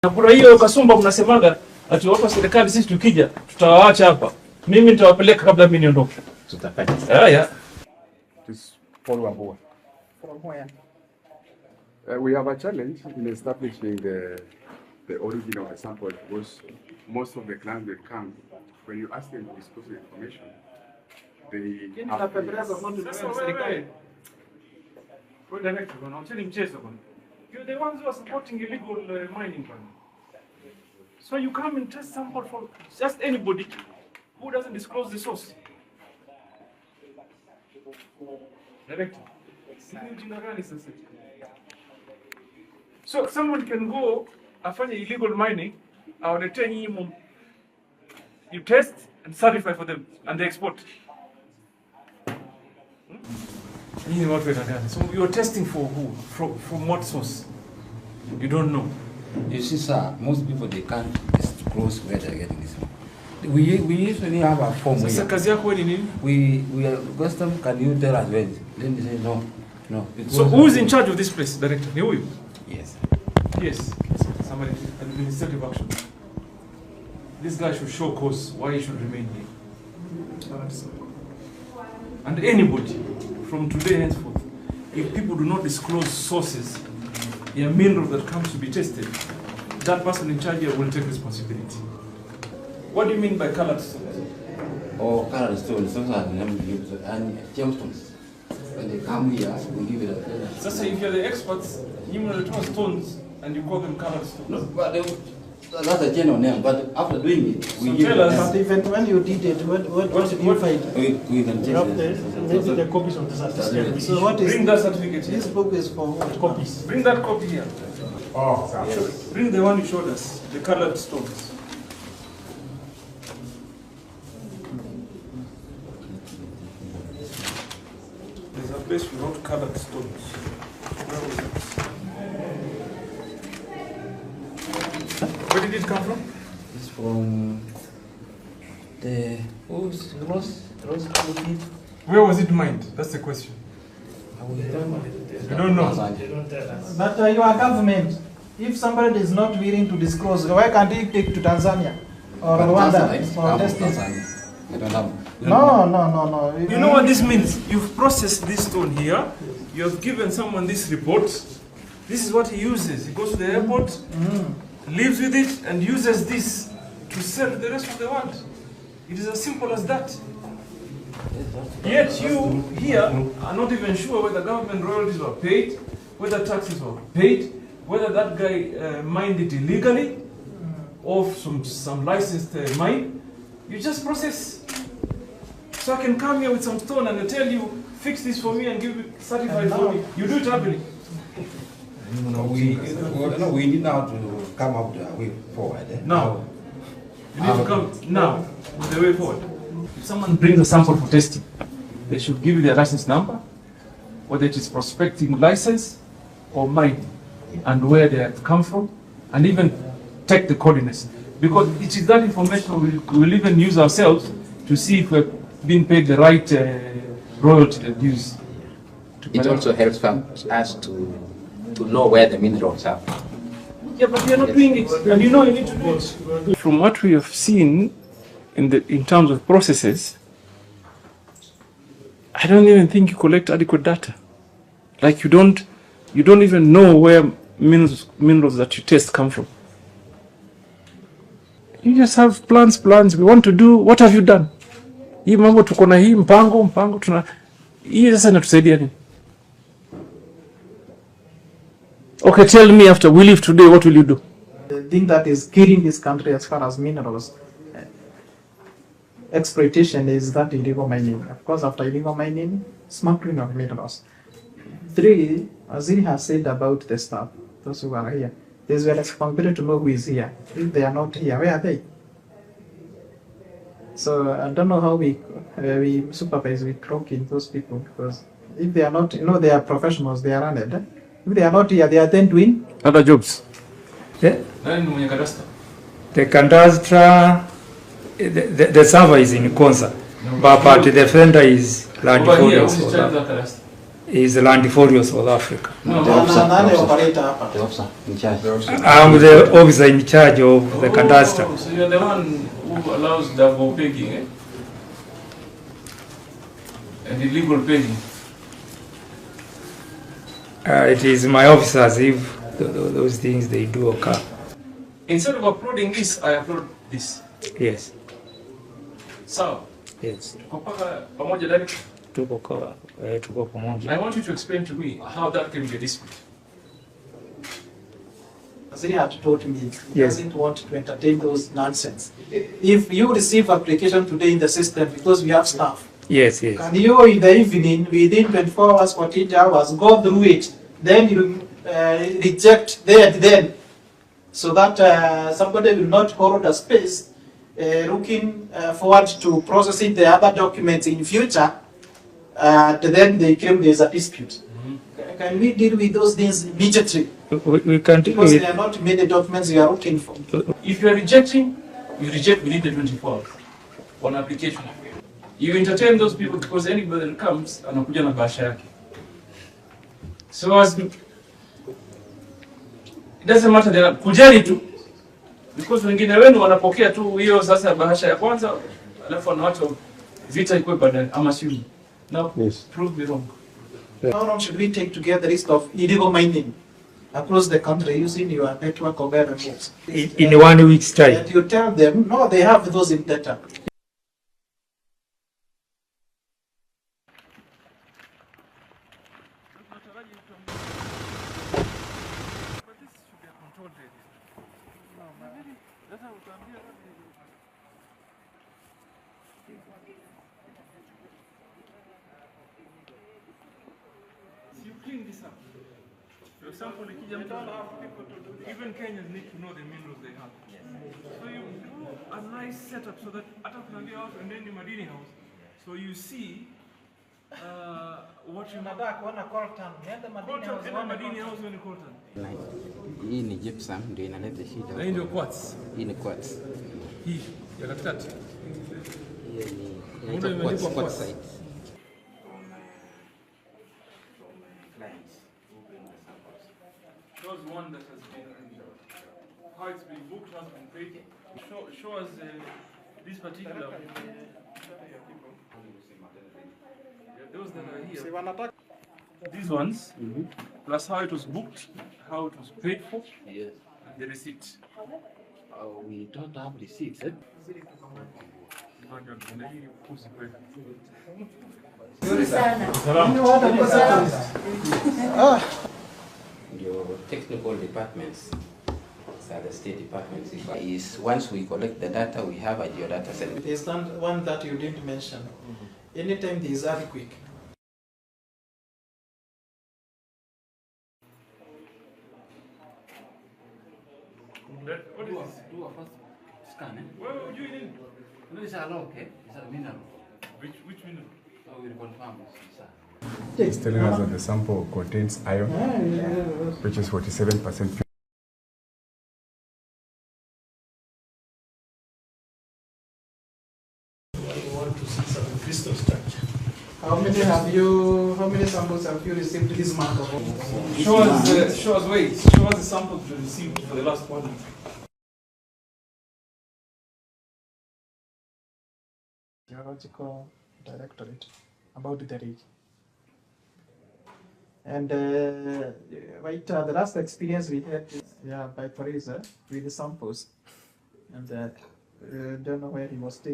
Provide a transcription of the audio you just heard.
Na kuna hiyo kasumba mnasemaga ati watu wa serikali sisi tukija tutawaacha hapa. Mimi nitawapeleka kabla mimi niondoke. Tutapata. Yeah. Just follow up. From where? We have a challenge in establishing the origin of the sample because most of the clients that come, when you ask them to disclose the information, they have You're the ones who are supporting illegal mining. So you come and test sample for just anybody who doesn't disclose the source. Director. So someone can go afanye illegal mining, awaletea nyinyi, you test and certify for them and they export. So you're testing for who? From what source? You don't know. You see, sir, most people they can't disclose where they're getting this from. We usually have a form. So kazi yako ni nini? We ask them, can you tell us when? Then they say no. So who's in charge of this place, director? Ni huyu? Yes. Yes. Somebody administrative action. This guy should show cause why he should remain here. And anybody from today henceforth, if people do not disclose sources, a mineral that comes to be tested, that person in charge here will take responsibility. What do you mean by colored stones? Oh, colored stones. Those are the names and gemstones. When they come here, we give it a flavor. So say if you're the experts, you will throw stones and you call them colored stones. No, but that's a general name. But after doing it, we give tell us. But even when you did it, what did you find? We can check Maybe the copies of the certificate. So what is bring that certificate here. This book is for what? Copies. Bring that copy here. Oh, sorry. Yes. Bring the one you showed us, the colored stones. There's a place we wrote colored stones. Where was it? Where did it come from? It's from the Rose. Where was it mined? That's the question. We don't know. You don't know. But you are government. If somebody is not willing to disclose, why can't he take to Tanzania or Rwanda or testing? I don't know. No. You know what this means? You've processed this stone here. You have given someone this report. This is what he uses. He goes to the airport, lives with it, and uses this to sell to the rest of the world. It is as simple as that. Yet you here are not even sure whether government royalties were paid, whether taxes were paid, whether that guy mined it illegally or some licensed mine. You just process. So I can come here with some stone and I tell you, fix this for me and give it certified for me. You do it happily. We need now to come up with a way forward. Now, you need to come now with the way forward. If someone brings a sample for testing, they should give you their license number, whether it is prospecting license or mining, and where they have come from, and even take the coordinates. Because it is that information we will even use ourselves to see if we're being paid the right royalty and dues. It also helps us to know where the minerals are. Yeah, but we are not doing it, and you know you need to do it. From what we have seen in terms of processes, I don't even think you collect adequate data. Like you don't even know where minerals that you test come from. You just have plans. We want to do. What have you done? Hii mambo tuko na hii mpango tuna hii sasa inatusaidia nini? Okay, tell me after we leave today, what will you do? The thing that is killing this country as far as minerals exploitation is that illegal mining. Of course, after illegal mining, smuggling of minerals. 3, Aziri has said about the staff, those who are here. There's a responsibility to know who is here. If they are not here, where are they? So I don't know how we supervise, we clock in those people, because if they are not, they are professionals, they are running. If they are not here, they are then doing other jobs. Yeah. The cadastre, the server is in Konza, but the vendor is land holders. is the Landiforio South Africa. No, The officer, Nani the officer. operator hapa? The officer in charge. I'm the officer in charge of the cadastre. So you're the one who allows double pegging, eh? And illegal pegging. It is my officers if those things they do occur. Instead of uploading this, I upload this. Yes, So, yes. pamoja direct. Tuko pamoja. I want you to explain to me how that can be a dispute. Aziri had told me he Yes. doesn't want to entertain those nonsense. If you receive application today in the system because we have staff, Yes, yes. can you in the evening within 24 hours, 48 hours go through it, then you reject there and then, so that somebody will not hold a space looking forward to processing the other documents in future, and then they claim there is a dispute. Can we deal with those things immediately? We can deal Because with they are not many documents we are looking for. If you are rejecting, you reject within the 24 hours on application. You entertain those people because anybody that comes anakuja na bahasha yake. So as it doesn't matter, they are kujali tu because wengine wenu wanapokea tu hiyo sasa bahasha ya kwanza alafu wanaacha vita ikuwe baadaye. I'm assuming. Now, Yes. prove me wrong. How long should we take to get the list of illegal mining across the country using your network of airports? in 1 week's time. And you tell them, no, they have those in data. You clean this up. For example, even Kenyans need to know the minerals they have. So you do a nice setup so that hata kunaambia watu endeni madini house. So you see what you have. Coltan, madini house when coltan. Hii ni gypsum ndio inaleta shida. Na hii ndio quartz. Hii ni quartz. Hii ya katikati. Hii ni Ndio imeandikwa quartz quartz. site. Shows one that has been how it's been booked, has been paid. Show us this particular. Yeah, those that are here. These ones, plus how it was booked, how it was paid for, Yes. and the receipt. We don't have receipts. Eh? Your technical departments, so the state departments, is once we collect the data, we have a geodata center. There's one that you didn't mention. Anytime there is earthquake, What is this? Do a first scan. Where would you in? No, it's a log, eh? It's a mineral. Which mineral? So we'll confirm this. It's telling us that the sample contains iron, which is 47%. how many samples have you received this month? Show us weight. Show us the samples you received for the last 1 week. Geological Directorate about the rig. And the last experience we had is by Teresa with the samples, and don't know where he was taken.